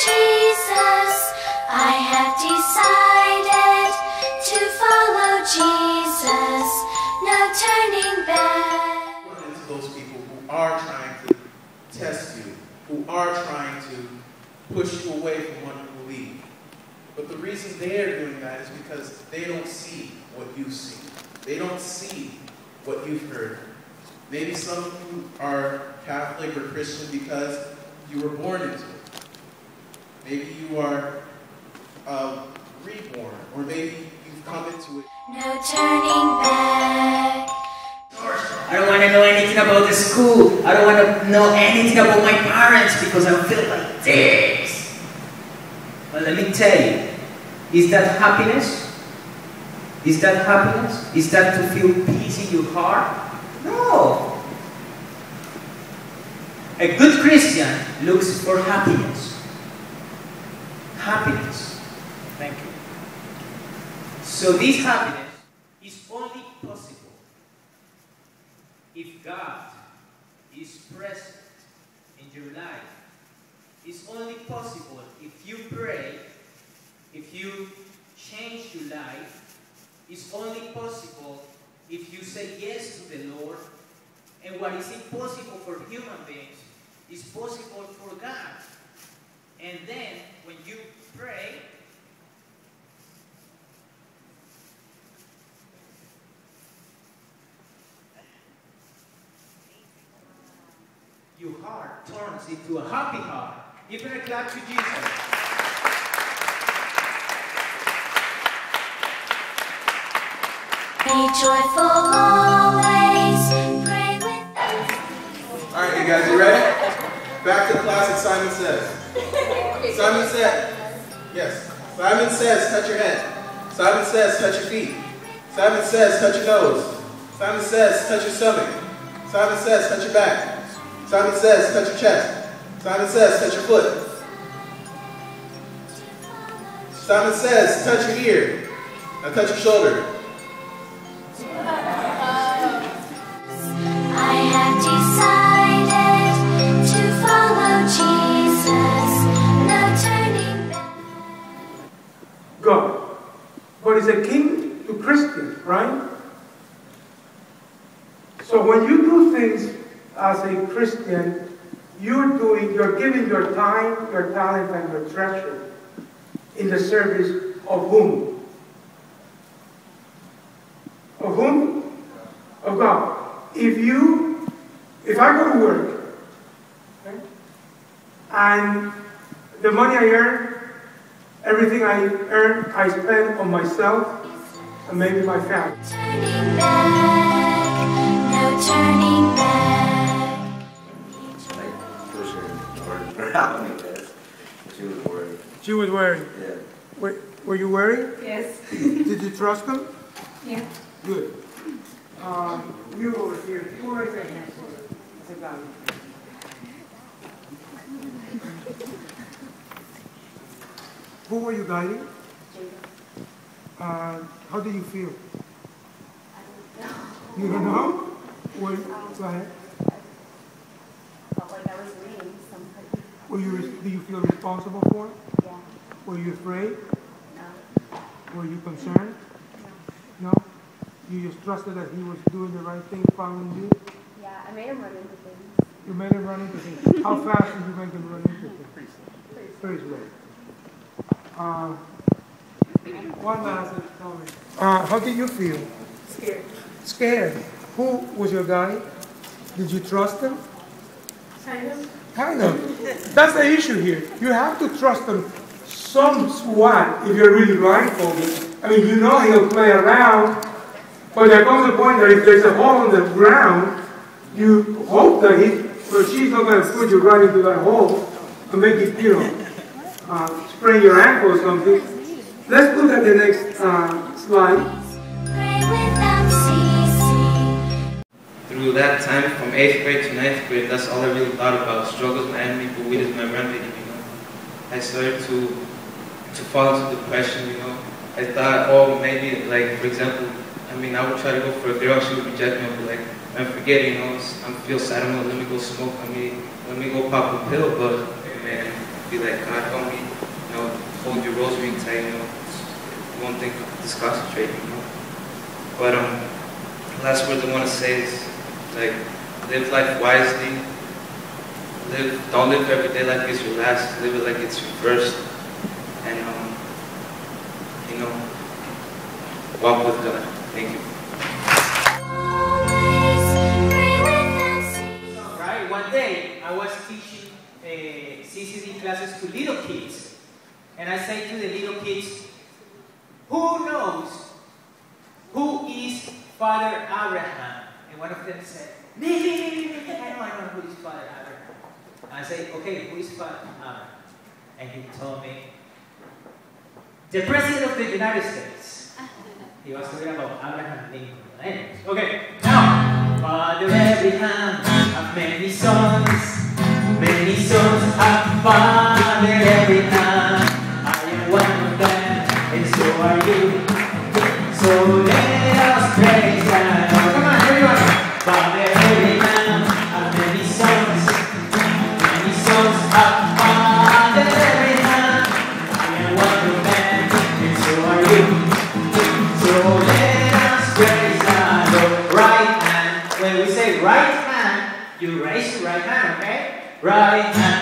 Jesus. I have decided to follow Jesus. No turning back. To those people who are trying to test you, who are trying to push you away from what you believe. But the reason they're doing that is because they don't see what you see. They don't see what you've heard. Maybe some of you are Catholic or Christian because you were born into it. Maybe you are reborn, or maybe you've come into it. No turning back. I don't want to know anything about the school. I don't want to know anything about my parents because I feel like this. But let me tell you, is that happiness? Is that happiness? Is that to feel peace in your heart? No. A good Christian looks for happiness. Happiness. Thank you. So this happiness is only possible if God is present in your life. It's only possible if you pray, if you change your life. It's only possible if you say yes to the Lord. And what is impossible for human beings is possible for God. And then when you pray, your heart turns into a happy heart. Give it a clap to Jesus. Be joyful always, pray with us. Alright, you guys, you ready? Back to the classic Simon Says. Simon said, yes. Simon says, touch your head. Simon says, touch your feet. Simon says, touch your nose. Simon says, touch your stomach. Simon says, touch your back. Simon says, touch your chest. Simon says, touch your foot. Simon says, touch your ear. Now touch your shoulder. I have decided to follow Jesus. No turning back. God. But it's akin to Christians, right? So when you do things as a Christian, you're giving your time, your talent, and your treasure in the service of whom? Of whom? Of God. If I go to work, okay, and the money I earn, everything I earn, I spend on myself and maybe my family. Turning back, no turning back. She was worried. She was worried. Yeah. Were you worried? Yes. Did you trust him? Yeah. Good. You over here. You raise your hand. Sit down. Who were you guiding? How do you feel? I don't know. You don't know? Go ahead. I felt like I was reading something. Do you feel responsible for it? Yeah. Were you afraid? No. Were you concerned? No. No? You just trusted that he was doing the right thing, following you? Yeah, I made him run into things. You made him run into things. How fast did you make him run into things? Pretty slow. One last comment. How did you feel? Scared. Scared. Who was your guy? Did you trust him? Kind of. Kind of. That's the issue here. You have to trust him somewhat if you're really blindfolded. I mean, you know he'll play around, but there comes a point that if there's a hole in the ground, you hope that he or she's not going to put you right into that hole and make it, sprain your ankle or something. Let's look at the next slide. Pray without ceasing. Through that time, from 8th grade to 9th grade, that's all I really thought about. Struggles my enemy, but weed is my remedy, I started to fall into depression, I thought, oh, maybe, like, for example, I would try to go for a girl, she would reject me, I'd be like, I'm forgetting, I feel sad, let me go smoke, let me go pop a pill, but, man, be like, God, help me. with your rosary intact, you know. It's one thing to concentrate, you know. But last word I want to say is, like, live life wisely. Don't live every day like it's your last. Live it like it's your first. And you know, walk with God. Thank you. Right. One day I was teaching CCD classes to little kids, and I say to the little kids, "Who knows who is Father Abraham?" And one of them said, "Me, I know who is Father Abraham." I say, "Okay, who is Father Abraham?" And he told me, "The President of the United States." He was talking about Abraham Lincoln. Anyways, okay, now, Father Abraham had many sons have Father Abraham. I am one of them, and so are you. So let us praise God. Come on, everyone. Father Abraham had many sons have Father Abraham. I am one of them, and so are you. So let us praise God. Right hand. When we say right hand, you raise your right hand, okay? Right hand.